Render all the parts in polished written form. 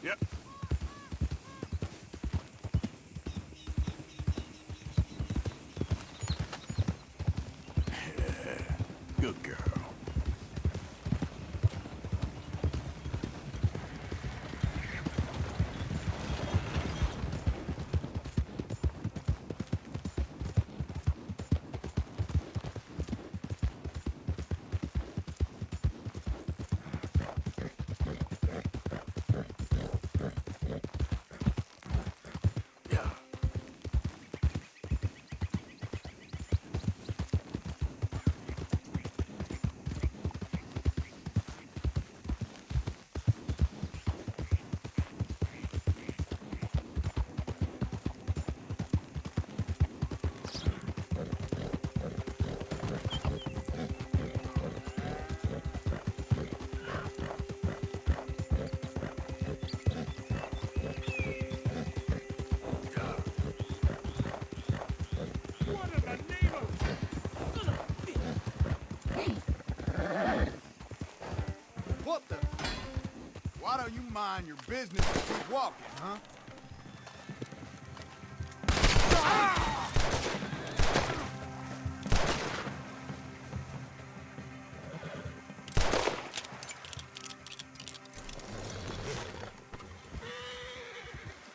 Yep. Good girl. What the? Why don't you mind your business and keep walking, huh?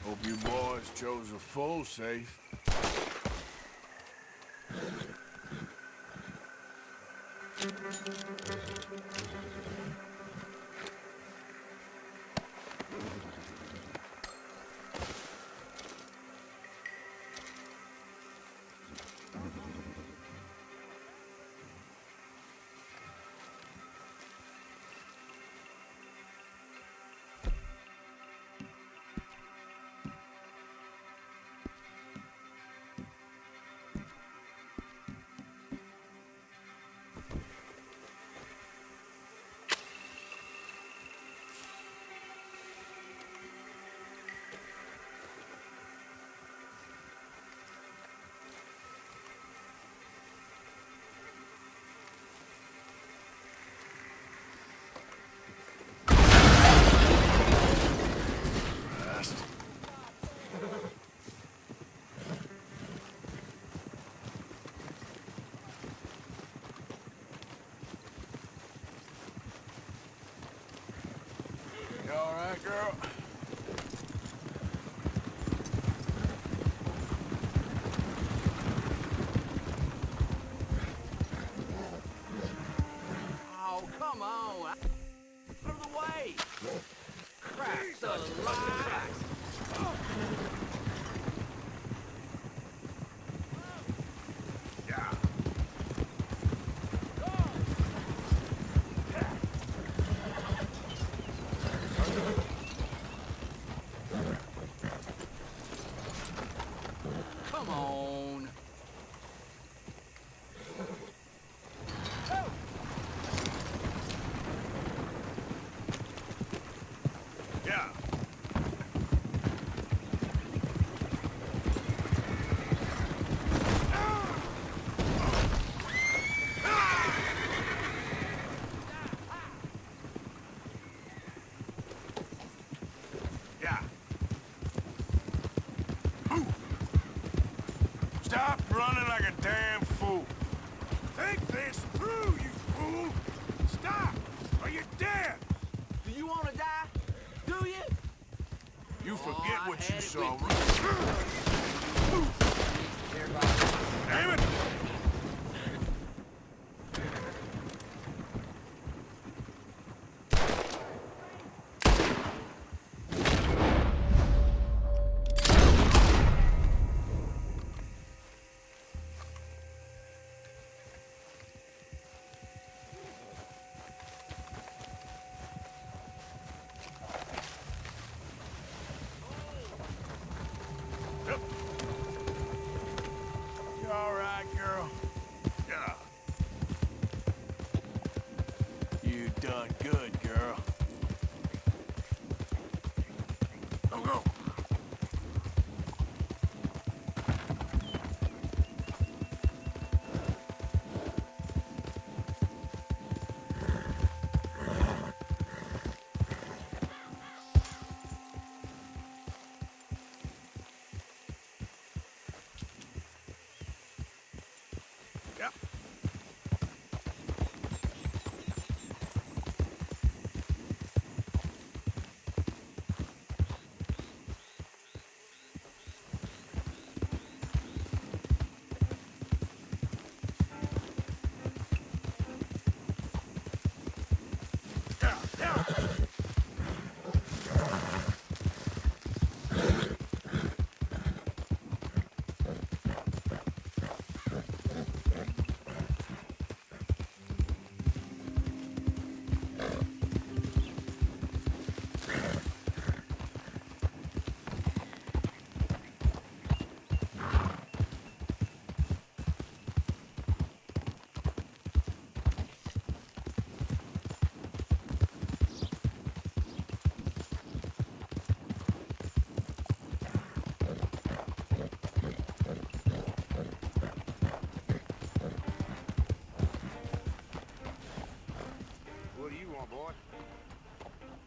Hope you boys chose a full safe. You all right, girl? Oh, come on. Out of the way. Crap, such lies. Yeah. Come on. Yeah. Yeah. Ooh. Stop running like a damn fool. Think this through, you fool. Stop, or you're dead. Do you want to die? Do you? You forget I what had you it saw. with Damn it! Yep. You all right, girl? Yeah. You done good, girl. Go, go.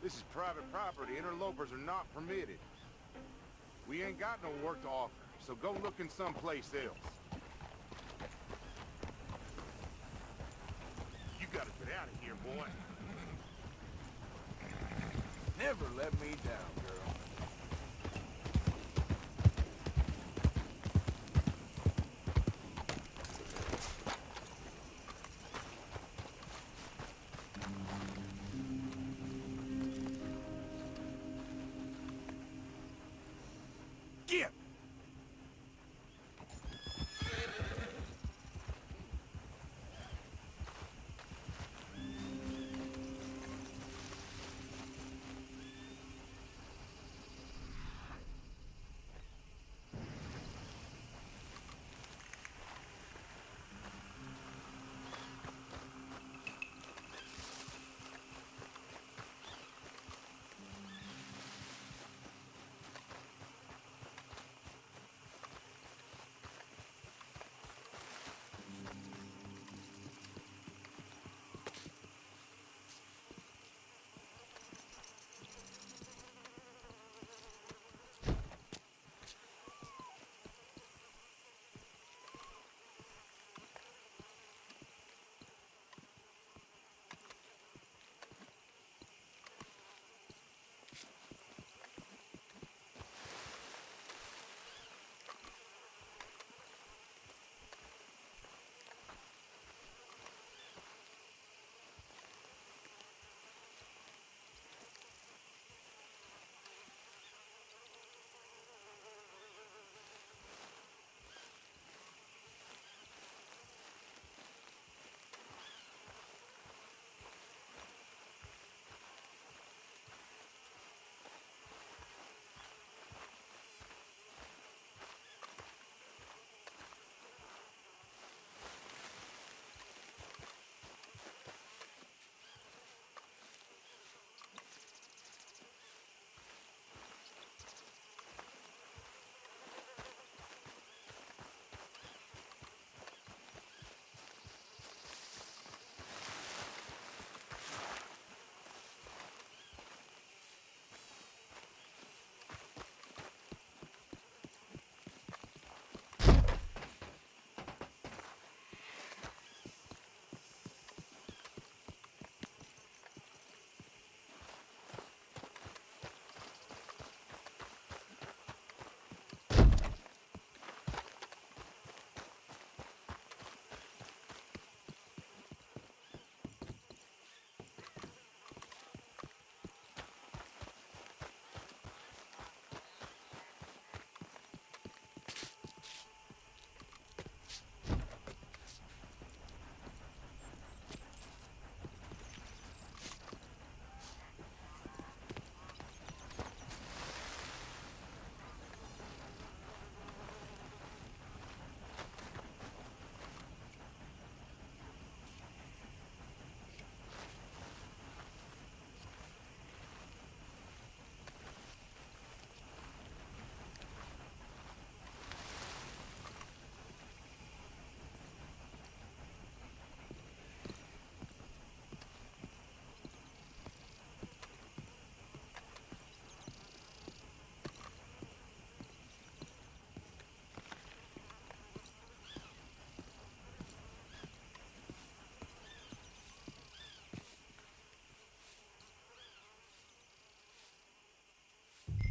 This is private property. Interlopers are not permitted. We ain't got no work to offer, so go looking someplace else. You gotta get out of here, boy. Never let me down, girl. Get!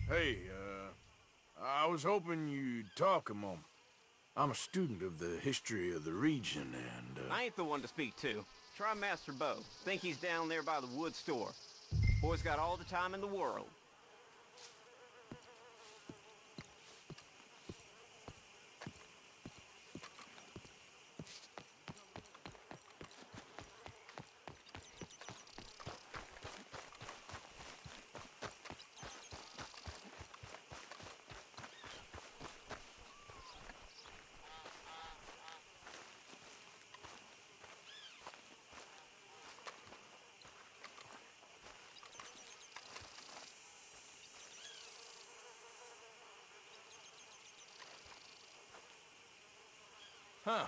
Hey, I was hoping you'd talk a moment. I'm a student of the history of the region, and, I ain't the one to speak to. Try Master Bo. Think he's down there by the wood store. Boy's got all the time in the world. Huh.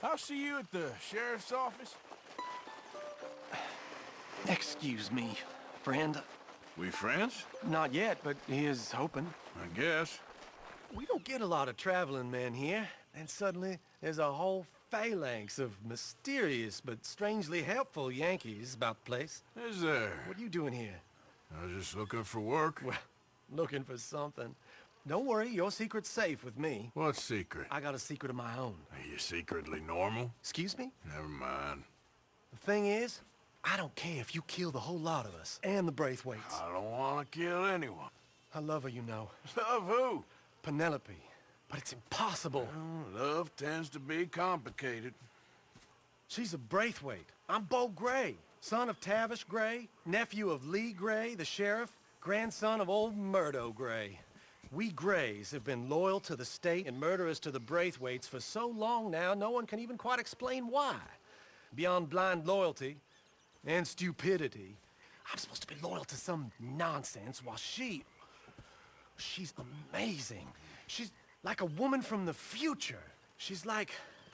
I'll see you at the sheriff's office. Excuse me, Friend? We friends? Not yet, but he is hoping. I guess. We don't get a lot of traveling men here, and suddenly there's a whole phalanx of mysterious but strangely helpful Yankees about the place. Is there? What are you doing here? I was just looking for work. Well, looking for something. Don't worry, your secret's safe with me. What secret? I got a secret of my own. Are you secretly normal? Excuse me? Never mind. The thing is, I don't care if you kill the whole lot of us, and the Braithwaites. I don't want to kill anyone. I love her, you know. Love who? Penelope. But it's impossible. Well, love tends to be complicated. She's a Braithwaite. I'm Beau Gray, son of Tavish Gray, nephew of Lee Gray, the sheriff, grandson of old Murdo Gray. We Grays have been loyal to the state and murderous to the Braithwaites for so long now, no one can even quite explain why. Beyond blind loyalty and stupidity, I'm supposed to be loyal to some nonsense while she's amazing. She's like a woman from the future. She's like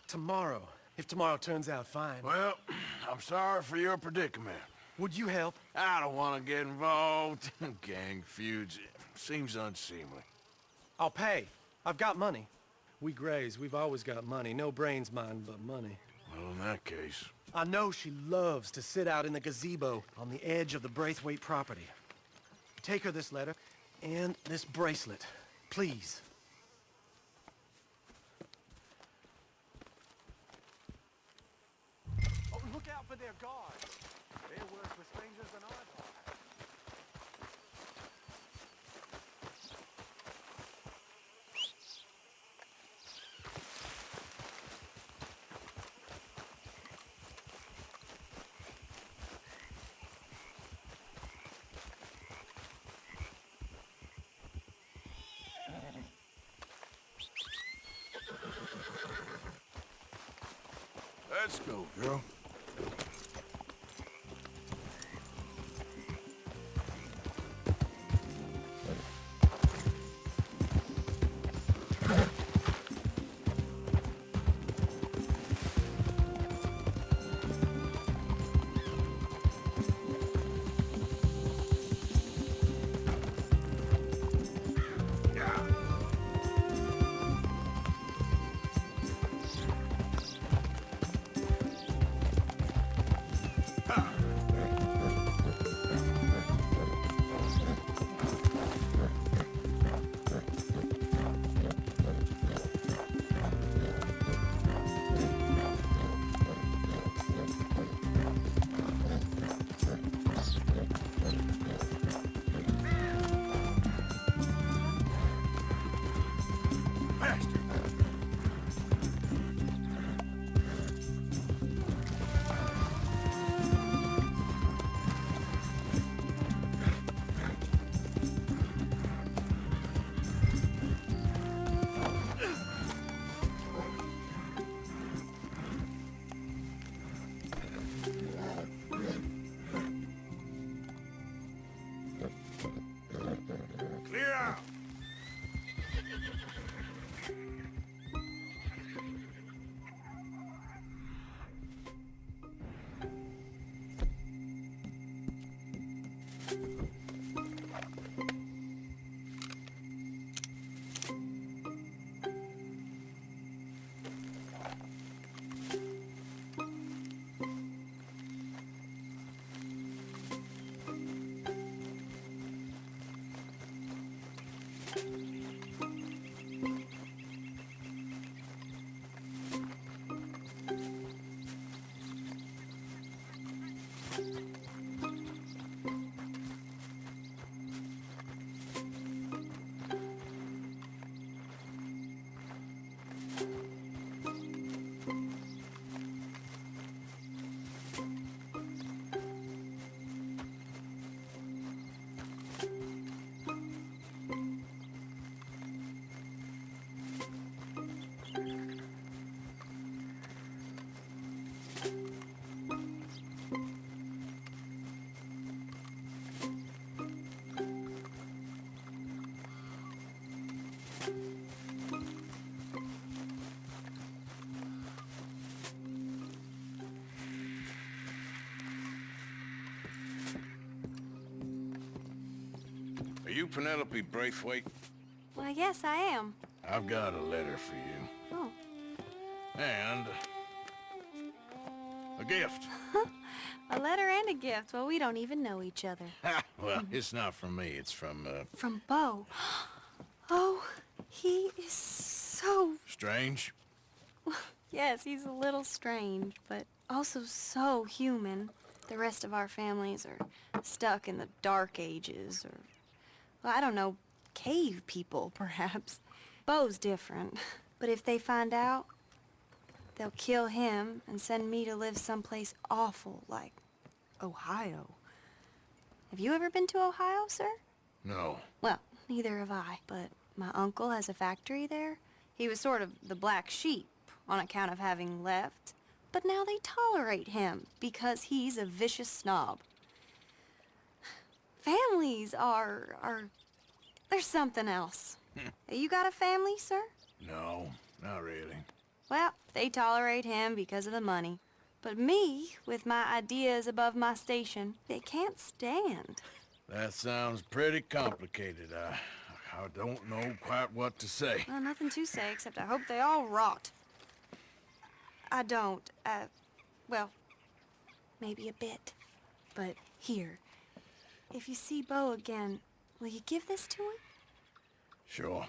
tomorrow, if tomorrow turns out fine. Well, I'm sorry for your predicament. Would you help? I don't want to get involved in gang feuds. Seems unseemly. I'll pay. I've got money. We Grays, we've always got money. No brains, mind, but money. Well, in that case... I know she loves to sit out in the gazebo on the edge of the Braithwaite property. Take her this letter and this bracelet, please. Oh, look out for their guards. They're worse for strangers than ours are. Let's go, girl. Clear out! you Penelope Braithwaite? Why, yes, I am. I've got a letter for you. Oh. And a gift. A letter and a gift. Well, we don't even know each other. Well, it's not from me. It's from, From Bo. Oh, he is so... Strange? Yes, he's a little strange, but also so human. The rest of our families are stuck in the dark ages, or... Well, I don't know, cave people, perhaps. Bo's different. But if they find out, they'll kill him and send me to live someplace awful, like Ohio. Have you ever been to Ohio, sir? No. Well, neither have I, but my uncle has a factory there. He was sort of the black sheep on account of having left, but now they tolerate him because he's a vicious snob. Families there's something else. You got a family, sir? No, not really. Well, they tolerate him because of the money. But me, with my ideas above my station, they can't stand. That sounds pretty complicated. I don't know quite what to say. Well, nothing to say, except I hope they all rot. I don't, well, maybe a bit. But here, if you see Bo again, will you give this to him? Sure.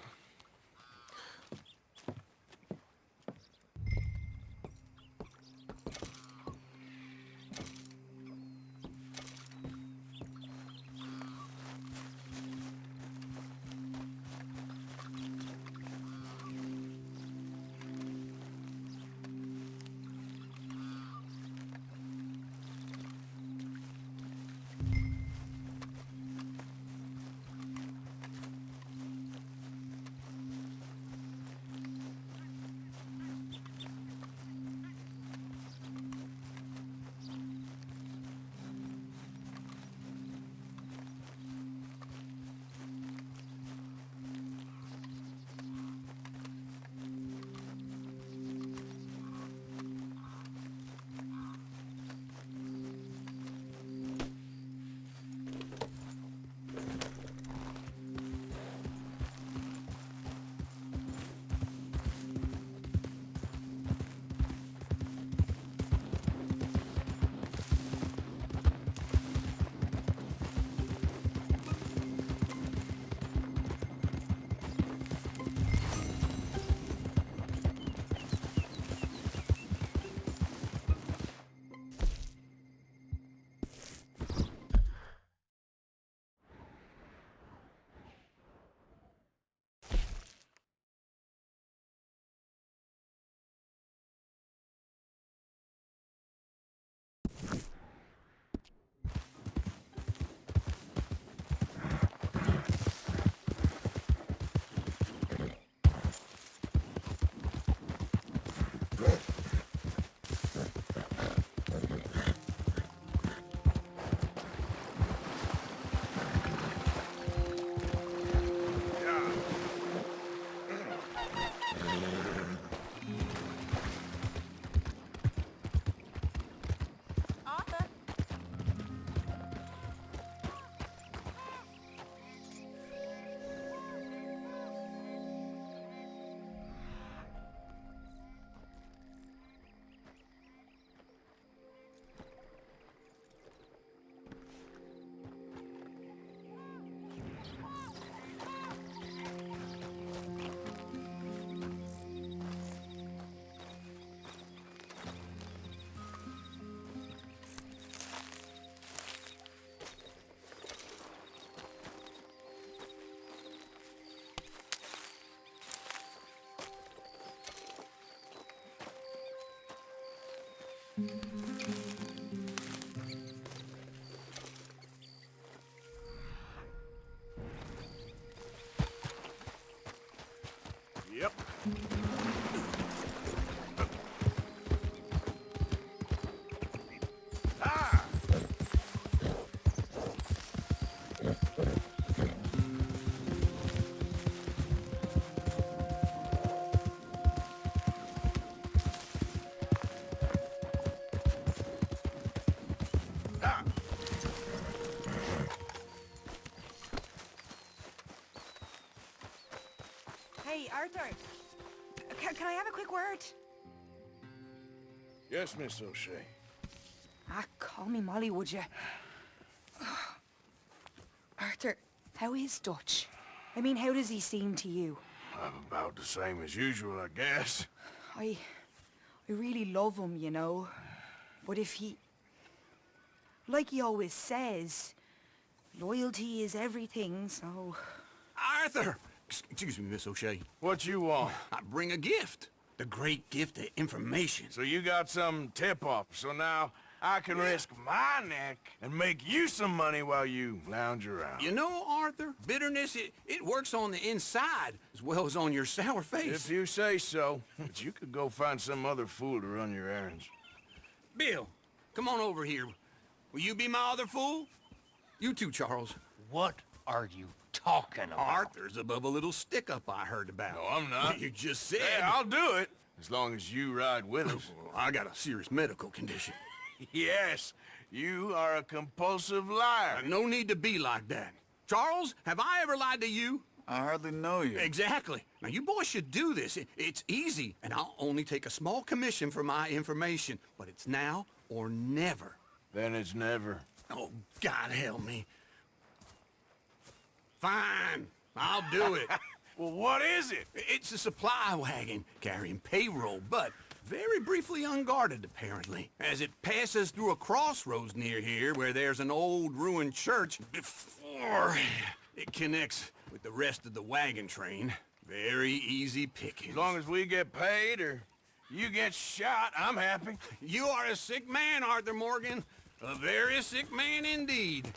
Yep. Ah! Arthur! Can I have a quick word? Yes, Miss O'Shea. Ah, call me Molly, would you? Arthur, how is Dutch? I mean, how does he seem to you? I'm about the same as usual, I guess. I really love him, you know. But if he... Like he always says, loyalty is everything, so... Arthur! Excuse me, Miss O'Shea. What you want? I bring a gift. The great gift of information. So you got some tip-off, so now I can risk my neck and make you some money while you lounge around. You know, Arthur, bitterness, it works on the inside as well as on your sour face. If you say so. But you could go find some other fool to run your errands. Bill, come on over here. Will you be my other fool? You too, Charles. What are you talking about? Arthur's above a little stick-up I heard about. No, I'm not. You just said... Yeah, I'll do it. As long as you ride with us. I got a serious medical condition. Yes, you are a compulsive liar. No need to be like that. Charles, have I ever lied to you? I hardly know you. Exactly. Now, you boys should do this. It's easy, and I'll only take a small commission for my information. But it's now or never. Then it's never. Oh, God help me. Fine, I'll do it. Well, what is it? It's a supply wagon carrying payroll, but very briefly unguarded, apparently, as it passes through a crossroads near here where there's an old ruined church before it connects with the rest of the wagon train. Very easy pickings. As long as we get paid or you get shot, I'm happy. You are a sick man, Arthur Morgan. A very sick man indeed.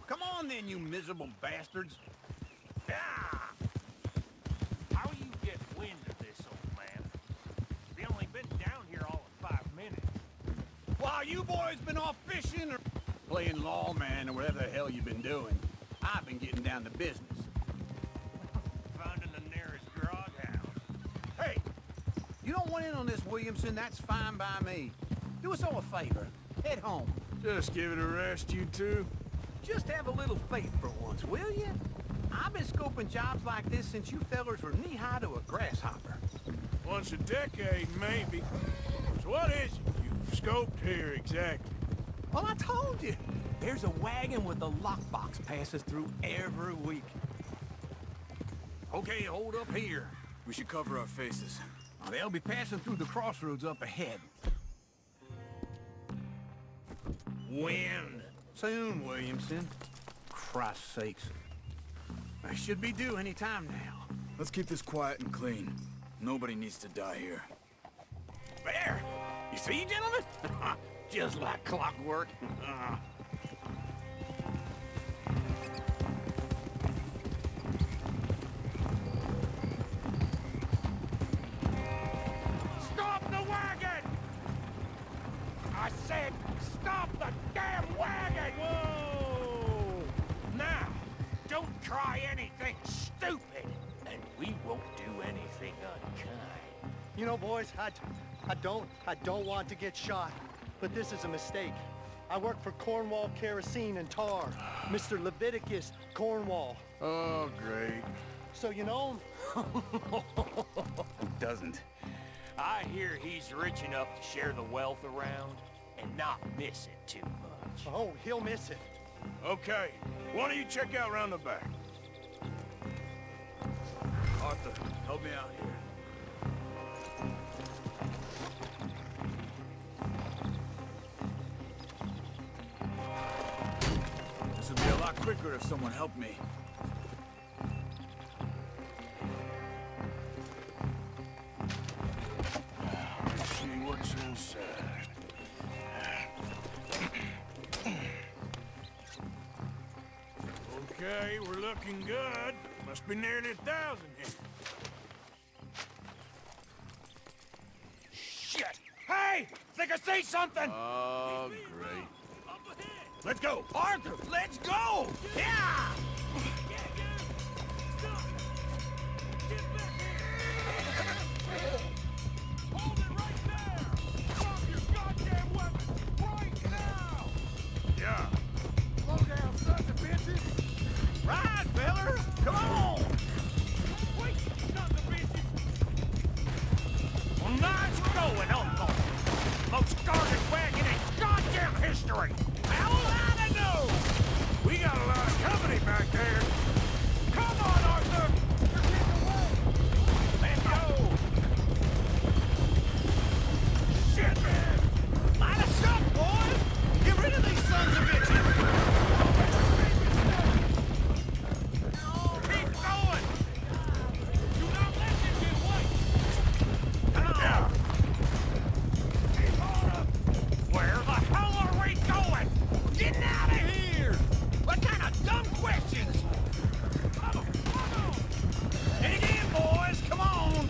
Come on then, you miserable bastards. Ah! How you get wind of this, old man? We only been down here all of 5 minutes. While you boys been off fishing or playing lawman or whatever the hell you've been doing, I've been getting down to business. Finding the nearest grog house. Hey, you don't want in on this, Williamson, that's fine by me. Do us all a favor. Head home. Just give it a rest, you two. Just have a little faith for once, will you? I've been scoping jobs like this since you fellers were knee-high to a grasshopper. Once a decade, maybe. So what is it you've scoped here exactly? Well, I told you. There's a wagon with a lockbox passes through every week. Okay, hold up here. We should cover our faces. They'll be passing through the crossroads up ahead. When? Soon, Williamson. Christ's sakes. I should be due any time now. Let's keep this quiet and clean. Nobody needs to die here. There! You see, gentlemen? Just like clockwork. Stop the wagon! I said, stop the damn wagon! Whoa! Now, don't try anything stupid, and we won't do anything unkind. You know, boys, I don't want to get shot, but this is a mistake. I work for Cornwall Kerosene and Tar, Mr. Leviticus Cornwall. Oh, great. So you know him? Doesn't. I hear he's rich enough to share the wealth around and not miss it too much. Oh, he'll miss it. Okay, why don't you check out round the back? Arthur, help me out here. This would be a lot quicker if someone helped me. Let's see what's inside. Okay, we're looking good. Must be nearly 1,000 here. Shit! Hey! Think I see something! Oh, great. Let's go! Arthur, let's go! Yeah! Hold it right there! Drop your goddamn weapon right now! Yeah. Slow down, sons of bitches! Right, feller! factory. How will I know? We got a lot of company back there. Come on, Arthur! You're getting away! Let go! Shit, man! Light us up, boys! Get rid of these sons of bitches! Keep going! Do not let them get away! Come on! Keep on up! Where the hell are we going? Getting out of here! What kind of dumb questions? Dig in, boys! Come on!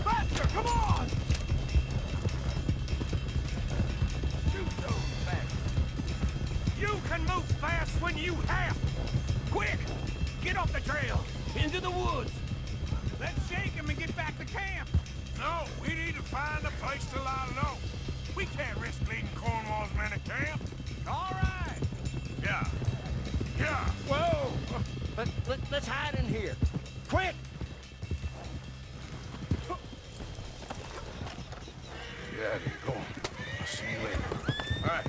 Faster! Come on! Shoot those bastards! You can move fast when you have to. Quick! Get off the trail! Into the woods! Let's shake him and get back to camp! No, we need to find a place to lie low. We can't risk leading Cornwall's men to camp. All right! Yeah. Yeah. Whoa! Let's hide in here. Quick! Yeah, go on. I'll see you later. All right.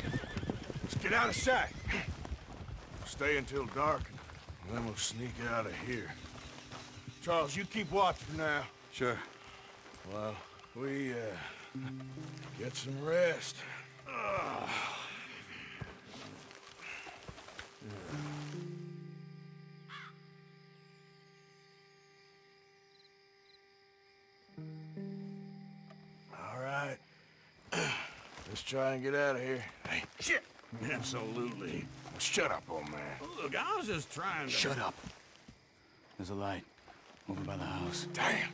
Let's get out of sight. Stay until dark, and then we'll sneak out of here. Charles, you keep watch for now. Sure. Well, we, get some rest. All right. Let's try and get out of here. Hey, shit! Absolutely. Shut up, old man. Look, I was just trying to... Shut up. There's a light over by the house. Damn.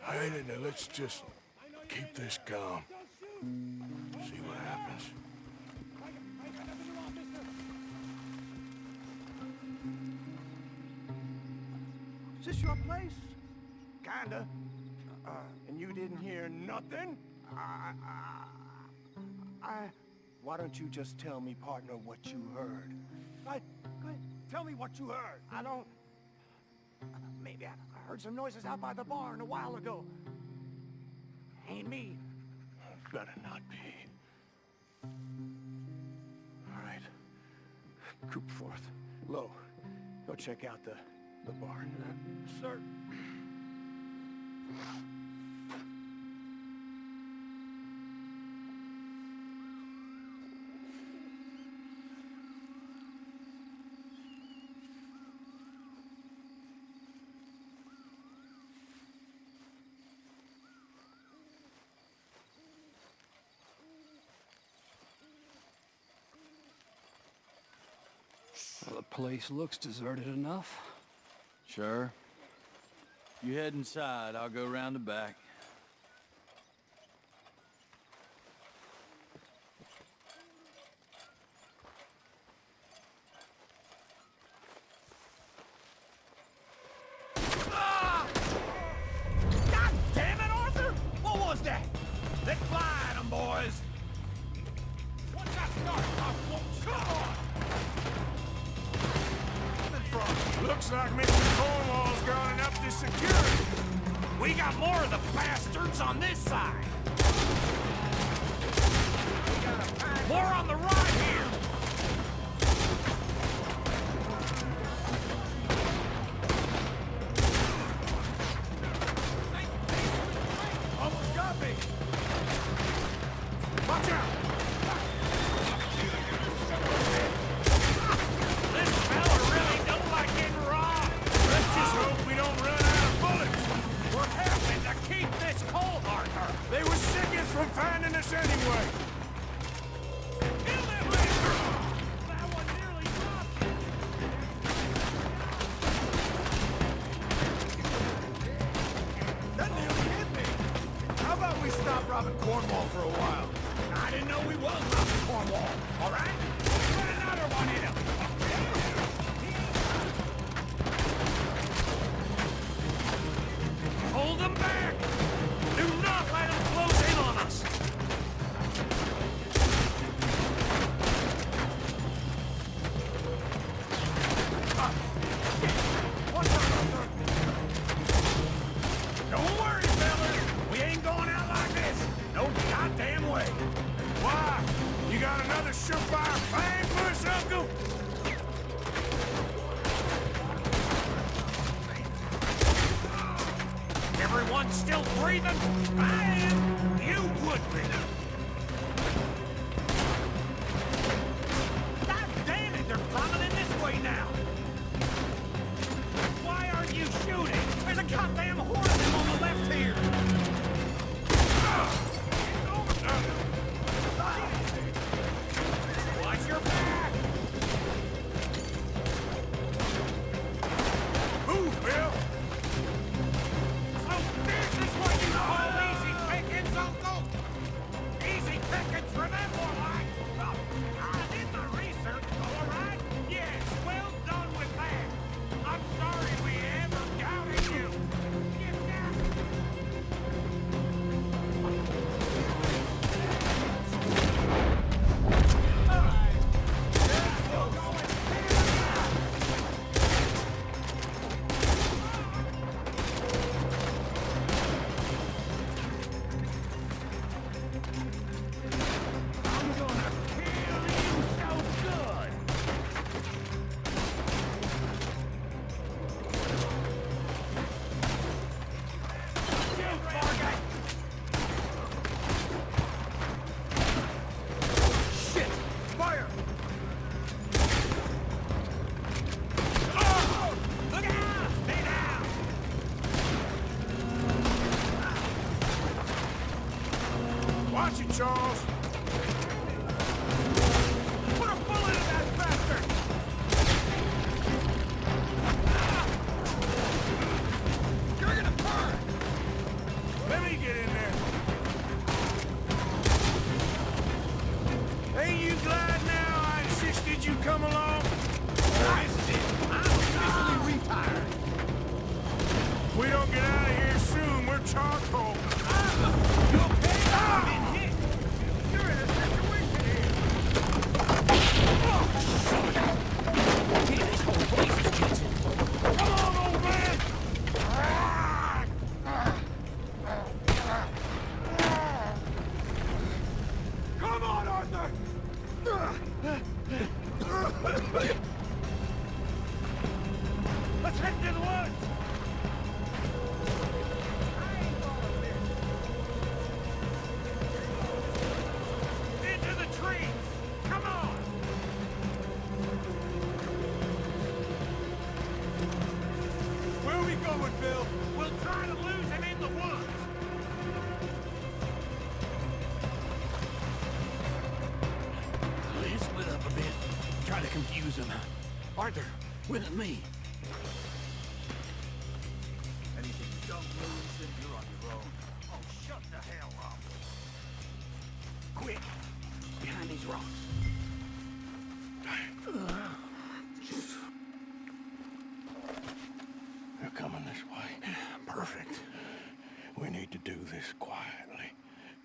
Hey, now let's just keep this calm. See what happens. Is this your place? Kinda. And you didn't hear nothing? Why don't you just tell me, partner, what you heard? Go ahead. Tell me what you heard. I don't... Maybe I heard some noises out by the barn a while ago. Ain't me. Better not be. All right. Group forth. Low. Go check out the barn. Sir. Well, the place looks deserted enough. Sure. You head inside, I'll go round the back. God damn it, Arthur! What was that? Let's fly at 'em, boys! Once I start, I won't... Come on! Looks like Mr. Cornwall's gone and upped his security. We got more of the bastards on this side. More on the right here. Almost got me. Watch out. This fella really don't like getting robbed. Let's just hope we don't run out of bullets. We're having to keep this cold, Arthur. They were sickest from finding us anyway. Kill them, Arthur. That one nearly dropped. That nearly hit me. How about we stop robbing Cornwall for a while? I didn't know we was robbing Cornwall. All right? Put another one in him. Hold them back! Do not let them close in on us! Watch out, Arthur! Don't worry, fella! Anyone still breathing? I am. You would be. God damn it, they're coming in this way now. Why aren't you shooting? There's a goddamn horde of them on the left here. Watch your back. Move, Bill! So this is what you call easy pickings, Uncle? Easy pickings for them, more like. I did my research, all right? Yes, well done with that. I'm sorry we ever doubted you. Get down. I'm gonna kill you so good. Shoot, Morgan! Shit! Fire! Oh! Look out! Stay down! Watch it, Charles! Put a bullet in that bastard! You're gonna burn! Let me get in there. Ain't you glad now I insisted you come along? I'm officially retired. If we don't get out of here soon, we're charcoal. You okay? I've been hit. You're in a situation here. Damn, this whole place is kitchen. Come on, old man! Come on, Arthur! Let's head to the woods! Into the trees! Come on! Where are we going, Bill? We'll try to lose him in the woods! Let's split up a bit. Try to confuse him. Arthur, with me. Anything you don't lose, then you're on your own. Oh, shut the hell up! Quick, behind these rocks. They're coming this way. Perfect. We need to do this quietly.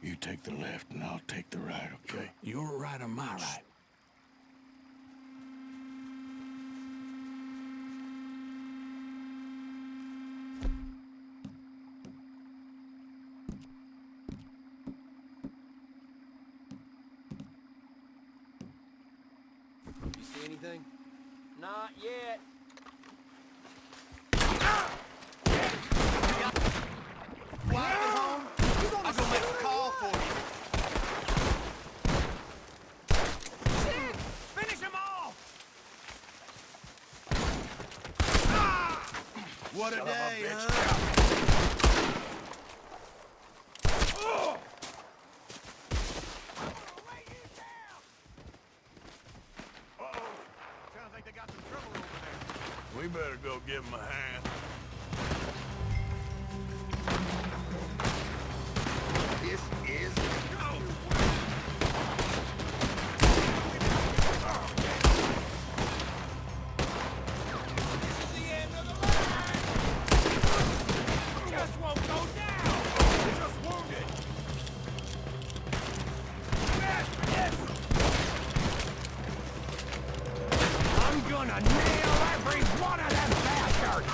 You take the left and I'll take the right, okay? Your right or my right? You see anything? Not yet. I'll go make a call for you. Shit! Finish him off! What a day, Lay you down! Sounds like they got some trouble over there. We better go give him a hand. This is Just won't go down! Just wounded! I'm gonna nail every one of them bastards!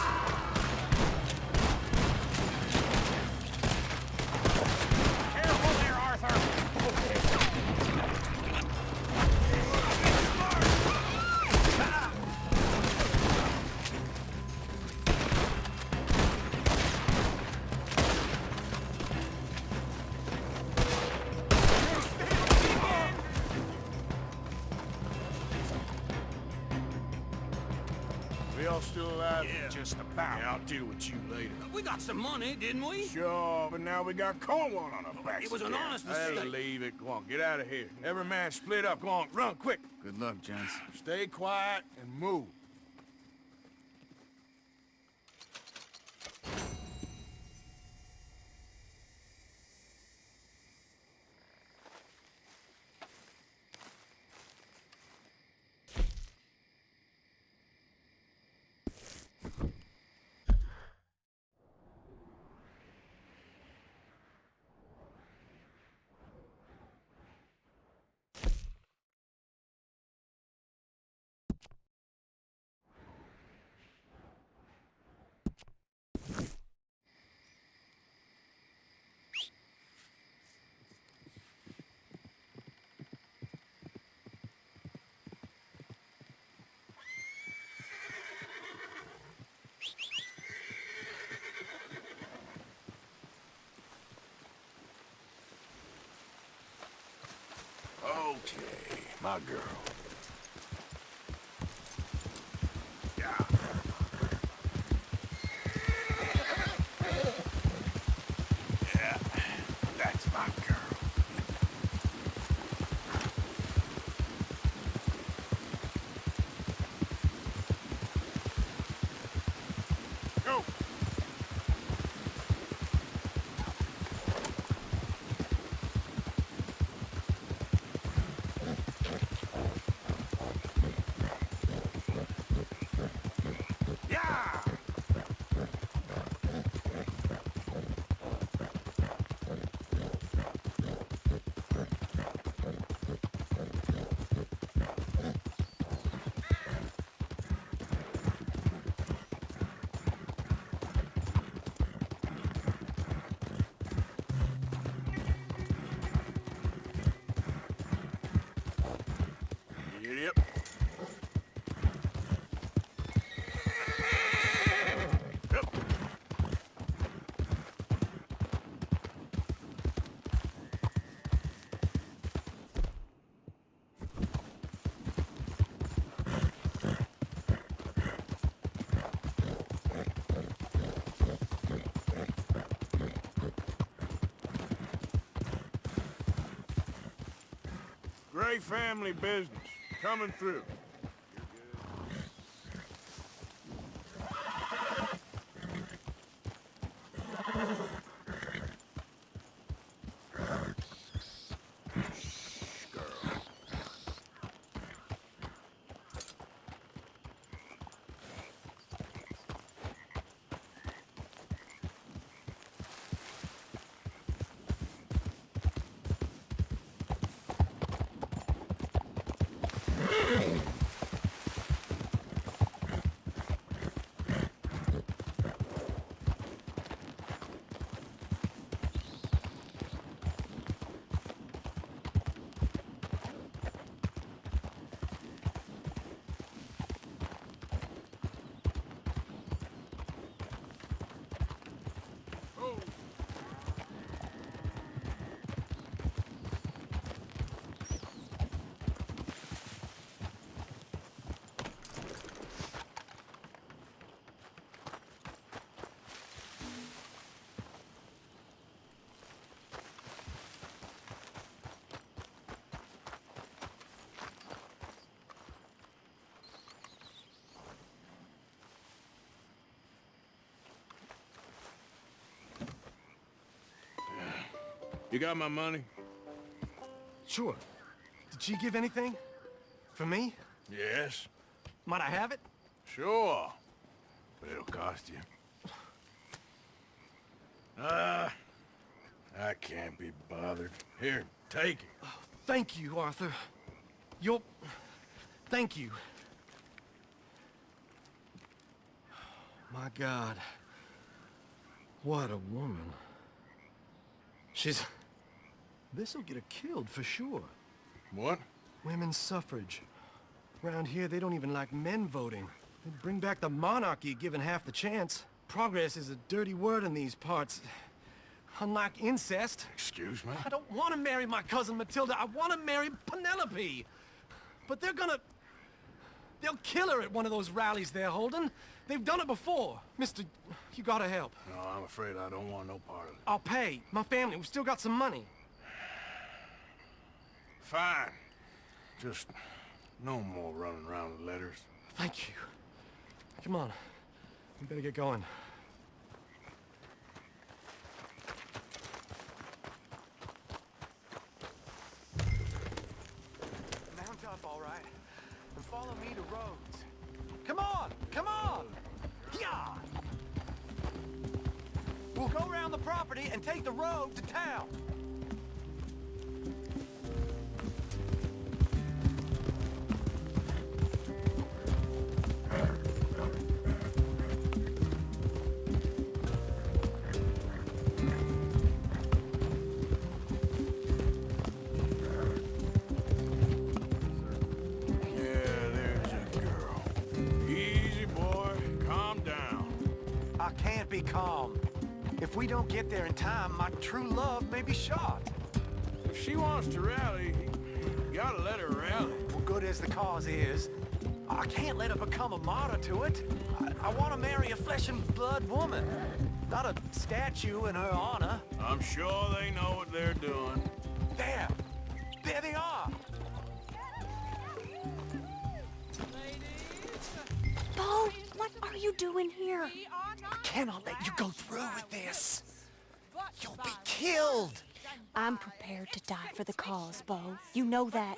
Careful there, Arthur! We all still alive? Yeah. Just about. Yeah, I'll deal with you later. We got some money, didn't we? Sure, but now we got Cornwall on our backs. It was an again. honest Hey, mistake. leave it. Go on, get out of here. Every man split up. Go on, run, quick. Good luck, gents. Stay quiet and move. Okay, my girl. Yeah. Yeah, that's my girl. Go! Yep. Yep. Great family business. Coming through. You got my money? Sure. Did she give anything? For me? Yes. Might I have it? Sure. But it'll cost you. I can't be bothered. Here, take it. Thank you, Arthur. Thank you. My God. What a woman. This'll get her killed for sure. What? Women's suffrage. Around here, they don't even like men voting. They'd bring back the monarchy given half the chance. Progress is a dirty word in these parts. Unlike incest. Excuse me? I don't want to marry my cousin Matilda. I want to marry Penelope. But they're gonna... They'll kill her at one of those rallies they're holding. They've done it before. Mister, you gotta help. No, I'm afraid I don't want no part of it. I'll pay. My family, we've still got some money. Fine. Just no more running around with letters. Thank you. Come on. We better get going. Mount up, all right? And follow me to Rhodes. Come on! Come on! Yeah! We'll go around the property and take the road to town. I can't be calm. If we don't get there in time, my true love may be shot. If she wants to rally, you gotta let her rally. Well, good as the cause is, I can't let her become a martyr to it. I want to marry a flesh and blood woman, not a statue in her honor. I'm sure they know what they're doing. There! There they are! Bo, what are you doing here? I cannot let you go through with this. You'll be killed. I'm prepared to die for the cause, Bo. You know that.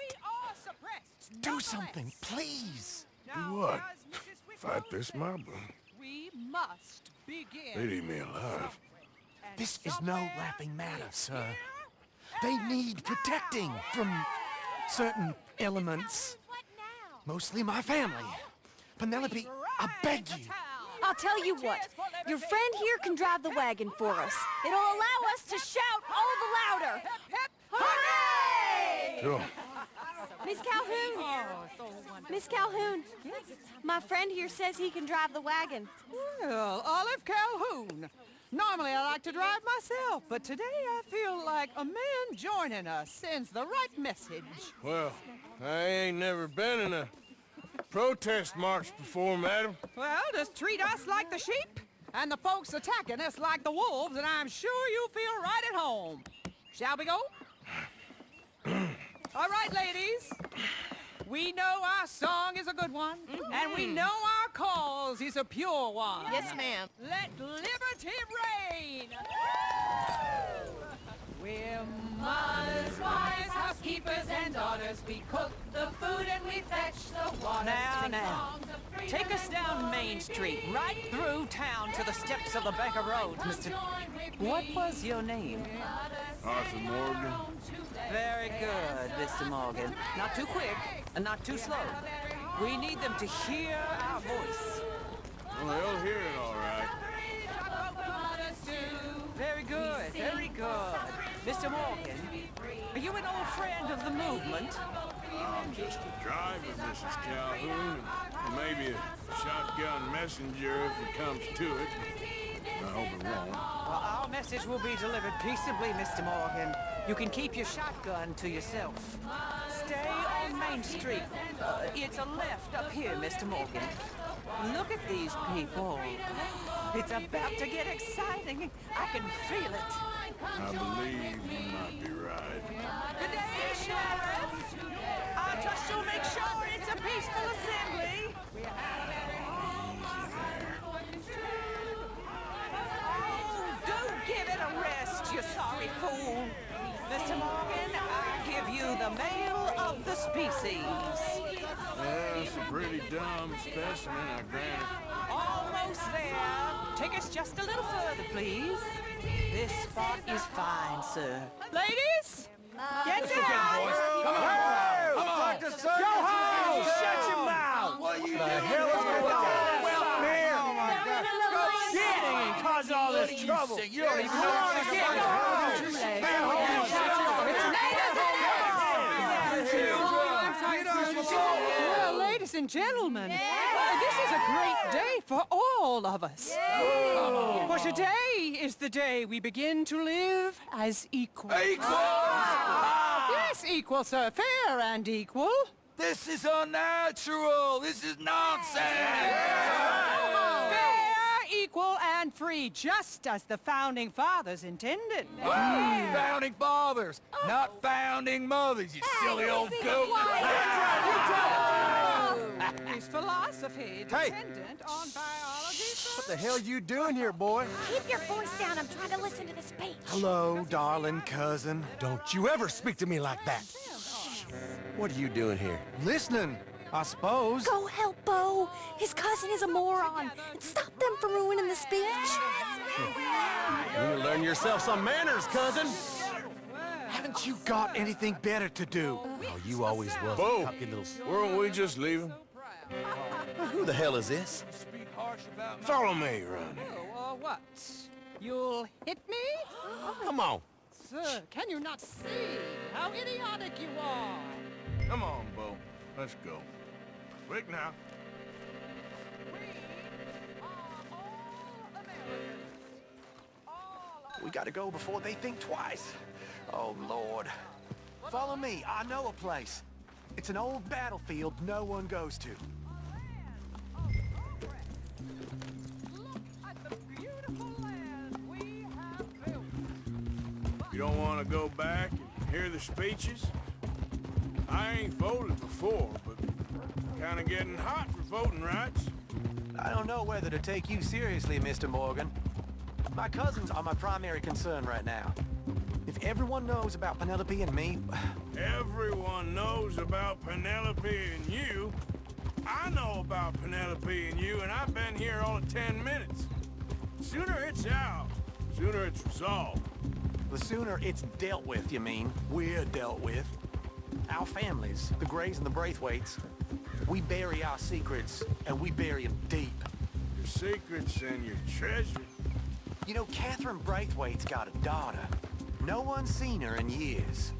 Do something, please. Do what? Fight this mob? We must begin. They'd eat me alive. This is no laughing matter, sir. They need protecting from certain elements. Mostly my family. Penelope, I beg you. I'll tell you what. Your friend here can drive the wagon for us. It'll allow us to shout all the louder. Hooray! Sure. Miss Calhoun! Miss Calhoun! My friend here says he can drive the wagon. Well, Olive Calhoun. Normally I like to drive myself, but today I feel like a man joining us sends the right message. Well, I ain't never been in a protest march before, madam. Well, just treat us like the sheep, and the folks attacking us like the wolves, and I'm sure you'll feel right at home. Shall we go? All right, ladies. We know our song is a good one, and we know our cause is a pure one. Yes, ma'am. Let liberty reign! We're mothers, wives, housekeepers, and daughters. We cook the food and we fetch the water. Now, take us down Main Street, right through town to the steps of the Bank of Rhodes, Mr. What was your name? Arthur Morgan. Very good, Mr. Morgan. Not too quick and not too slow. We need them to hear our voice. Well, they'll hear it all right. Very good, very good. Mr. Morgan, are you an old friend of the movement? I'm just a driver, Mrs. Calhoun, and maybe a shotgun messenger if it comes to it. I hope it won't. Well, our message will be delivered peaceably, Mr. Morgan. You can keep your shotgun to yourself. Stay on Main Street. It's a left up here, Mr. Morgan. Look at these people. It's about to get exciting. I can feel it. I believe you might be right. Good day, Sheriff. I trust you'll make sure it's a peaceful assembly. Oh, do give it a rest, you sorry fool. Mr. Morgan, I give you the male of the species. Yeah, it's a pretty dumb specimen, I grant it. Almost there. Take us just a little further, please. This spot is fine, sir. Ladies, get down! Come on! Go home! Shut your mouth! What the hell is going on? Well, here! Oh, my God. Go shitting and cause all this trouble. You don't even know what to get. Go home! Well, ladies and gentlemen, this is a great day for all of us. For today is the day we begin to live as equals. Equals! Yes, equal, sir. Fair and equal. This is unnatural! This is nonsense! Fair, equal, and free, just as the Founding Fathers intended. Founding fathers, not founding mothers, you silly old goat! Is philosophy dependent on biology? What the hell you doing here, boy? Keep your voice down. I'm trying to listen to the speech. Hello, darling cousin. Don't you ever speak to me like that. What are you doing here? Listening, I suppose. Go help Bo. His cousin is a moron. And stop them from ruining the speech. You need to learn yourself some manners, cousin. Haven't you got anything better to do? Oh, you always was Bo, a cocky little... weren't we just leaving? Who the hell is this? Follow me around here. What? You'll hit me? Come on. Sir, can you not see how idiotic you are? Come on, Bo. Let's go. Quick now. We are all Americans. We gotta go before they think twice. Oh, Lord. Follow me. I know a place. It's an old battlefield no one goes to. Look at the beautiful land we have built. You don't want to go back and hear the speeches? I ain't voted before, but kind of getting hot for voting rights. I don't know whether to take you seriously, Mr. Morgan. My cousins are my primary concern right now. If everyone knows about Penelope and me... Everyone knows about Penelope and you. I know about Penelope and you, and I've been here all of 10 minutes. Sooner it's out, sooner it's resolved. The sooner it's dealt with, you mean, we're dealt with. Our families, the Grays and the Braithwaites, we bury our secrets, and we bury them deep. Your secrets and your treasure. You know, Catherine Braithwaite's got a daughter. No one's seen her in years.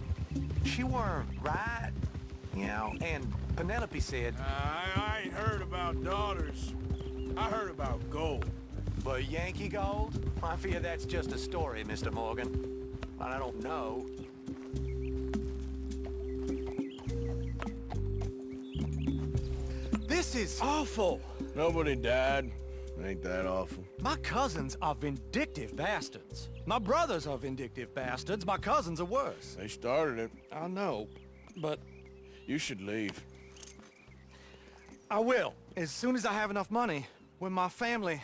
She weren't right, you know, and Penelope said... I ain't heard about daughters. I heard about gold. But Yankee gold? I fear that's just a story, Mr. Morgan. I don't know. This is awful. Nobody died. Ain't that awful? My cousins are vindictive bastards. My brothers are vindictive bastards. My cousins are worse. They started it. I know, but You should leave. I will, as soon as I have enough money. When my family,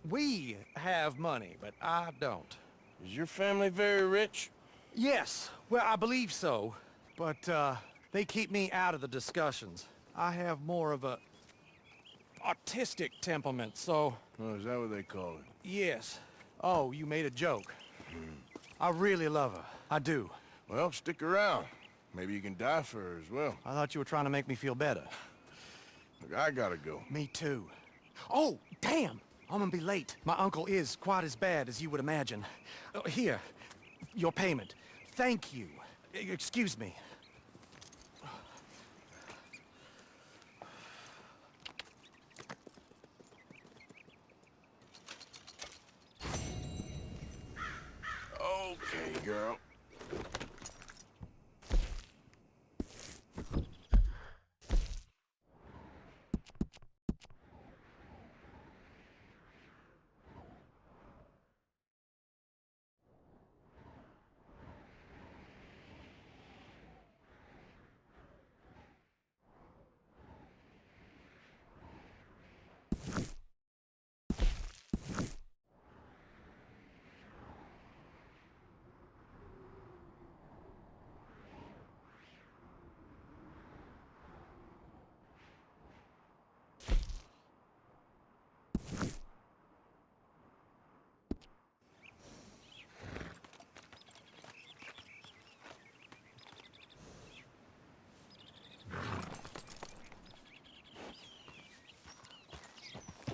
we have money, but I don't. Is your family very rich? Yes, well, I believe so, but they keep me out of the discussions. I have more of a artistic temperament, so... Oh, is that what they call it? Yes. Oh, you made a joke. I really love her. I do. Well, stick around. Maybe you can die for her as well. I thought you were trying to make me feel better. Look, I gotta go. Me too. Oh, damn! I'm gonna be late. My uncle is quite as bad as you would imagine. Here, your payment. Thank you. Excuse me. Okay, girl.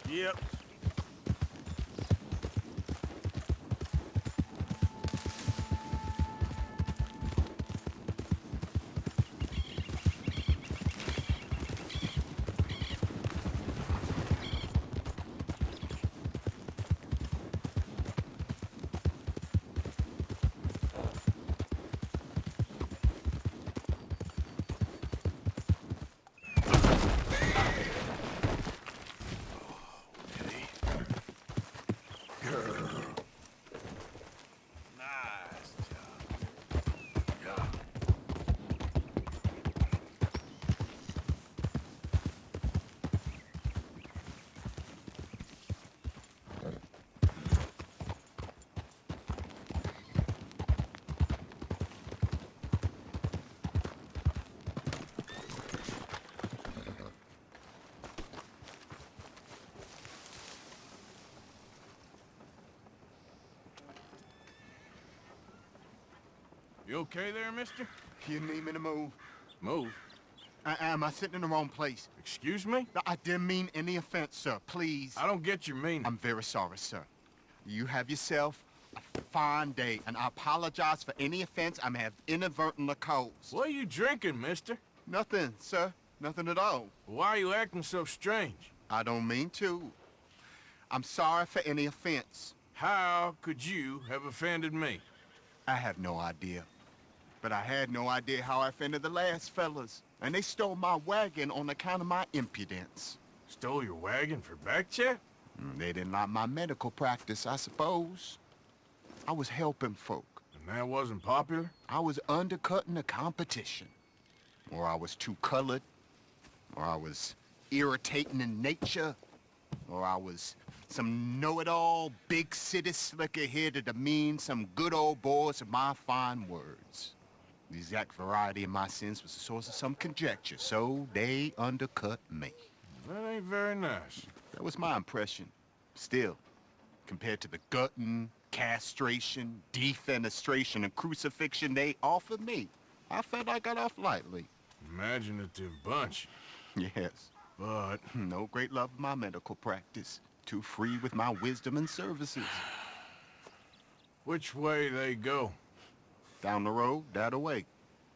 Yep. girl. Nice job. Yeah. You okay there, mister? You need me to move? Move. Am I sitting in the wrong place? Excuse me? I didn't mean any offense, sir. Please. I don't get your meaning. I'm very sorry, sir. You have yourself a fine day, and I apologize for any offense I may have inadvertently caused. What are you drinking, mister? Nothing, sir. Nothing at all. Why are you acting so strange? I don't mean to. I'm sorry for any offense. How could you have offended me? I have no idea. But I had no idea how I offended the last fellas. And they stole my wagon on account of my impudence. Stole your wagon for back check? They didn't like my medical practice, I suppose. I was helping folk. And that wasn't popular? I was undercutting the competition. Or I was too colored. Or I was irritating in nature. Or I was some know-it-all, big city slicker here to demean some good old boys of my fine words. The exact variety of my sins was the source of some conjecture, so they undercut me. That ain't very nice. That was my impression. Still, compared to the gutting, castration, defenestration, and crucifixion they offered me, I felt I got off lightly. Imaginative bunch. Yes. But no great love of my medical practice. Too free with my wisdom and services. which way they go? Down the road, that away.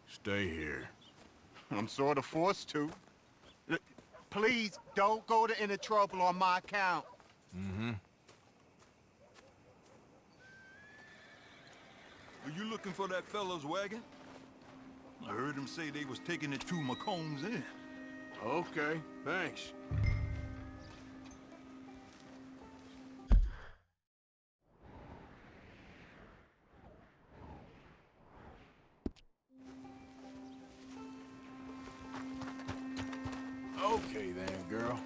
Stay here. I'm sort of forced to. Please, don't go to any trouble on my account. Mm-hmm. Are you looking for that fella's wagon? I heard him say they was taking it to McComb's Inn. Okay, thanks. Okay then, girl.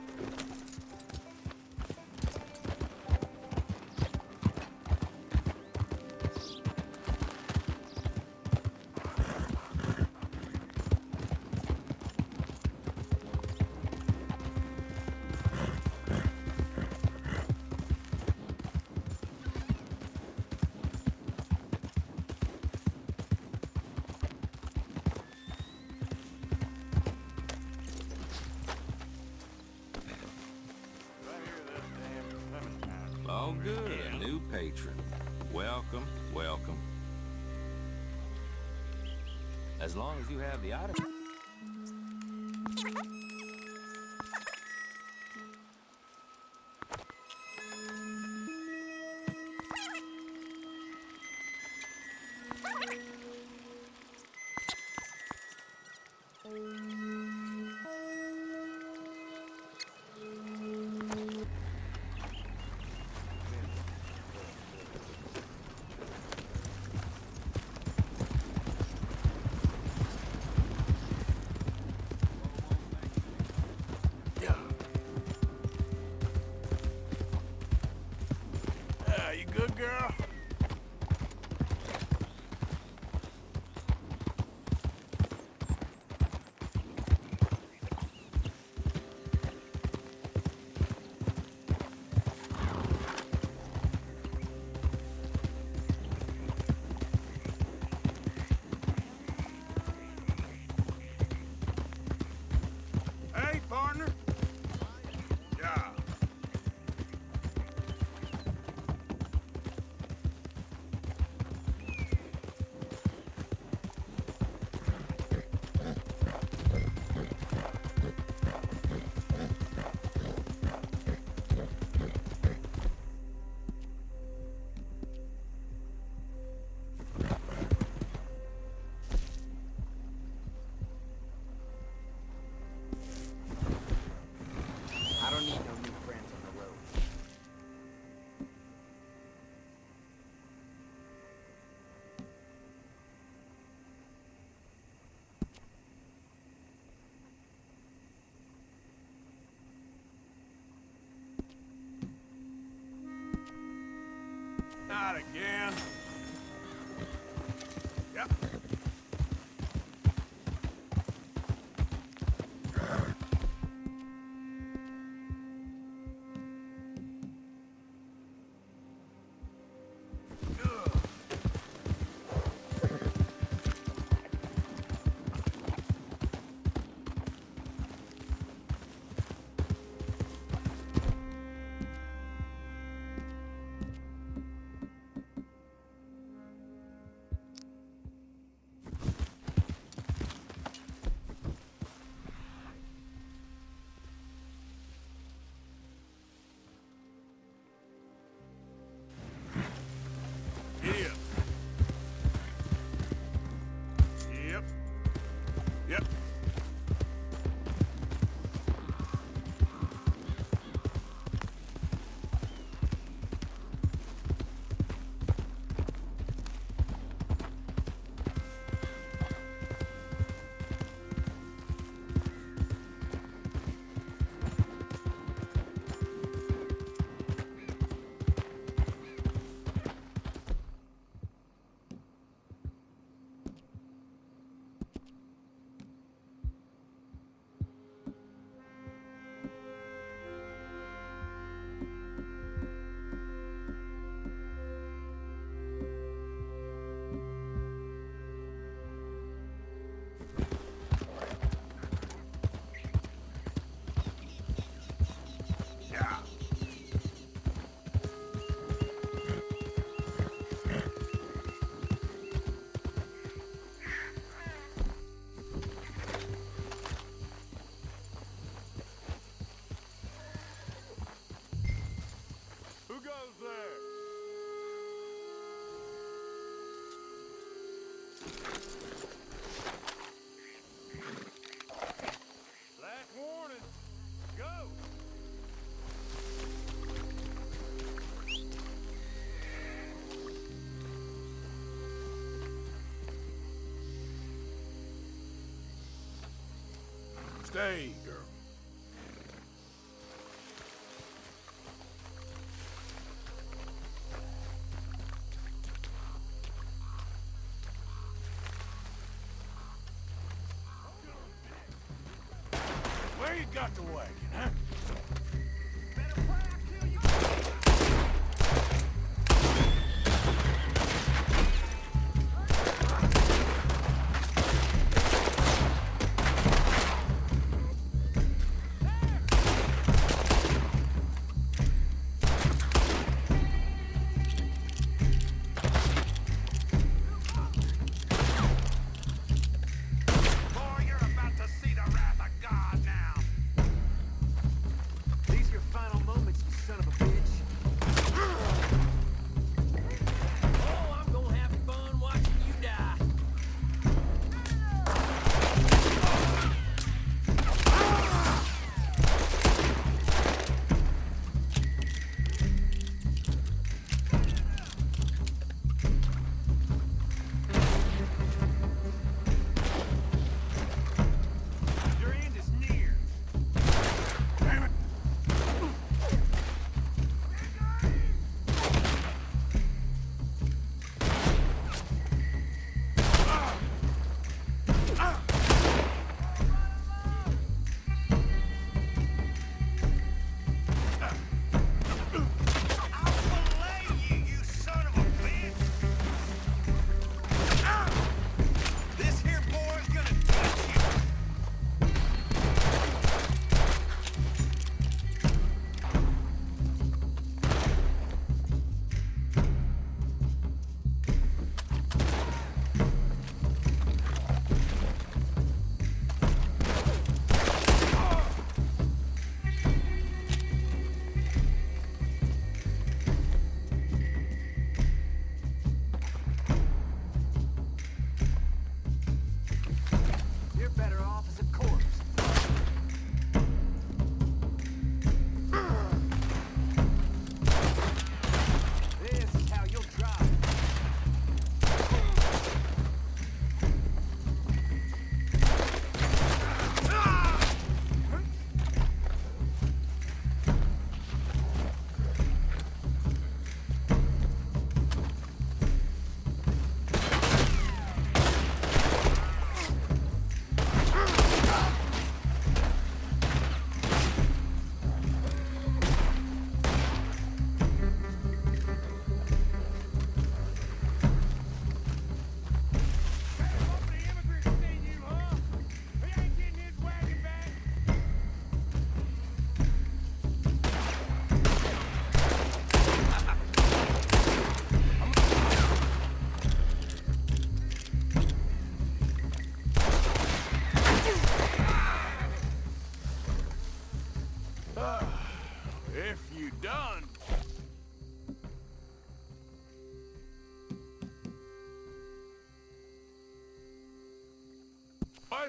Oh, good. A new patron. Welcome, welcome. As long as you have the item. You good, girl? Hey, partner. Yeah. Not again. Yep. Yep. Who goes there? Last warning. Go! Stay, girl. Where you got the wagon, huh?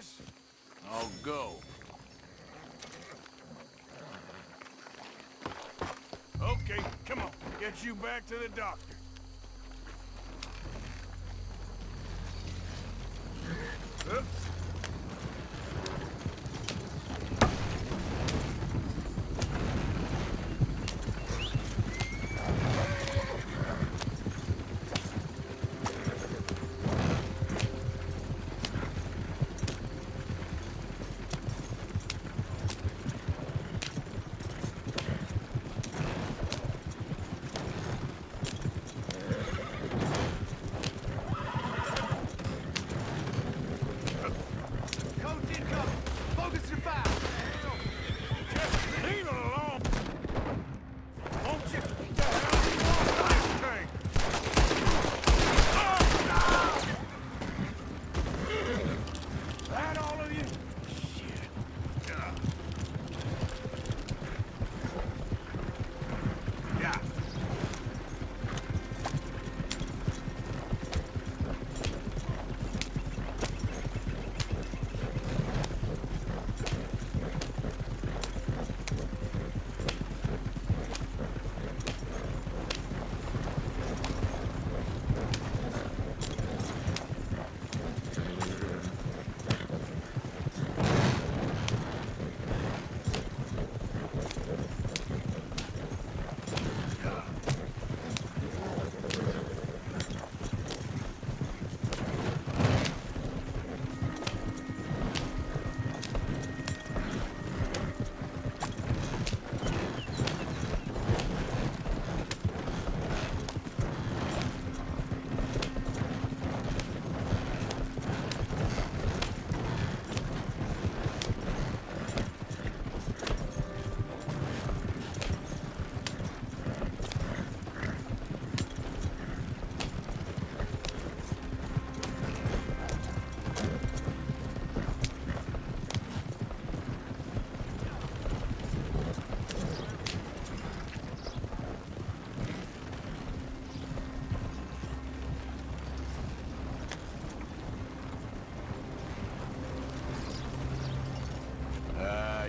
this, I'll go. Okay, come on. Get you back to the doctor. Up.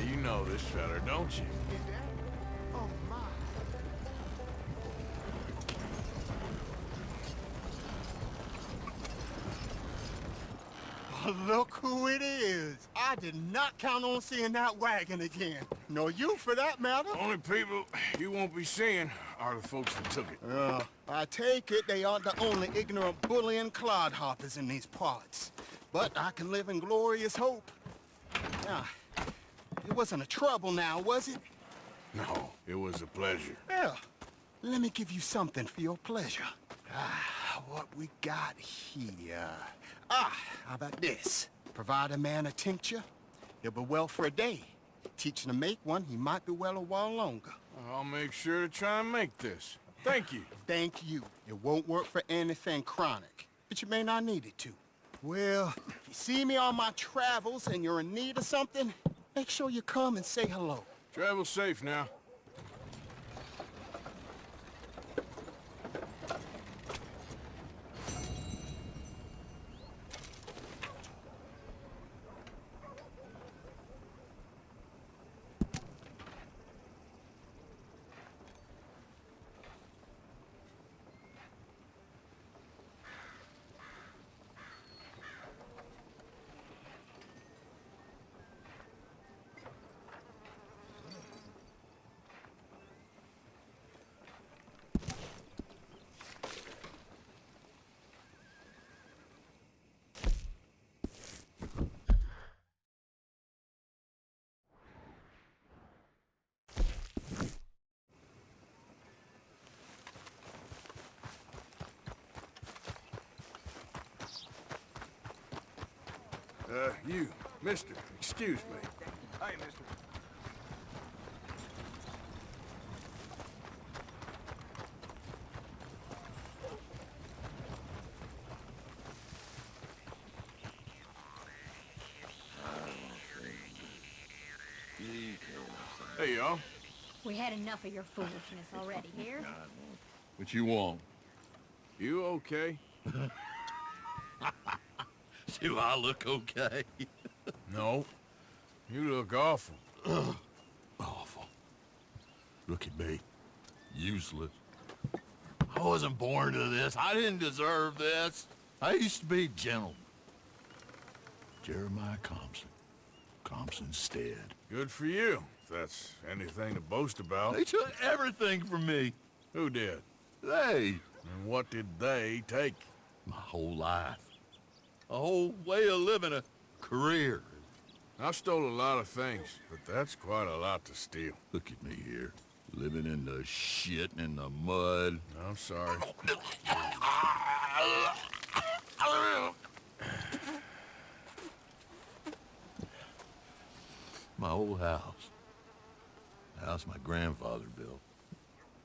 You know this feller, don't you? Oh, my. Oh, look who it is. I did not count on seeing that wagon again. Nor you, for that matter. Only people you won't be seeing are the folks that took it. I take it they aren't the only ignorant bullying clodhoppers in these parts. But I can live in glorious hope. Ah, it wasn't a trouble now, was it? No, it was a pleasure. Well, let me give you something for your pleasure. What we got here? How about this? Provide a man a tincture, he'll be well for a day. Teach him to make one, he might be well a while longer. I'll make sure to try and make this. Thank you. Thank you. It won't work for anything chronic, but you may not need it to. Well, if you see me on my travels and you're in need of something, make sure you come and say hello. Travel safe now. You, mister, excuse me. Hey, mister. Hey, y'all. We had enough of your foolishness already here. What you want? You okay? Do I look okay? No. You look awful. Awful. Look at me. Useless. I wasn't born to this. I didn't deserve this. I used to be gentleman. Jeremiah Compson. Compson Stead. Good for you, if that's anything to boast about. They took everything from me. Who did? They. And what did they take? My whole life. A whole way of living, a career. I've stole a lot of things, but that's quite a lot to steal. Look at me here, living in the shit and in the mud. I'm sorry. My old house. The house my grandfather built.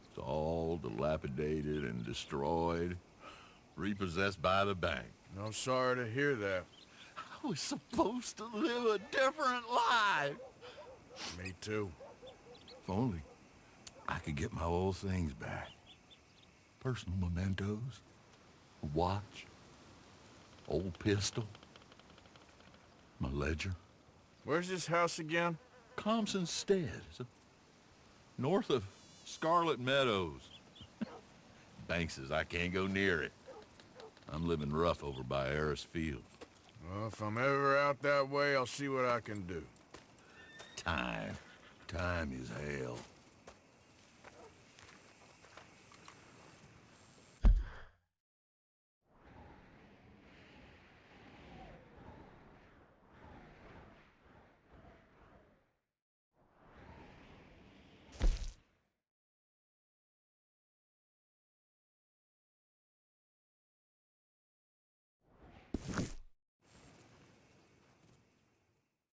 It's all dilapidated and destroyed. Repossessed by the bank. I'm sorry to hear that. I was supposed to live a different life. Me too. If only I could get my old things back. Personal mementos, a watch, old pistol, my ledger. Where's this house again? Compson Stead. It's north of Scarlet Meadows. Bank says I can't go near it. I'm living rough over by Harris Field. Well, if I'm ever out that way, I'll see what I can do. Time. Time is hell.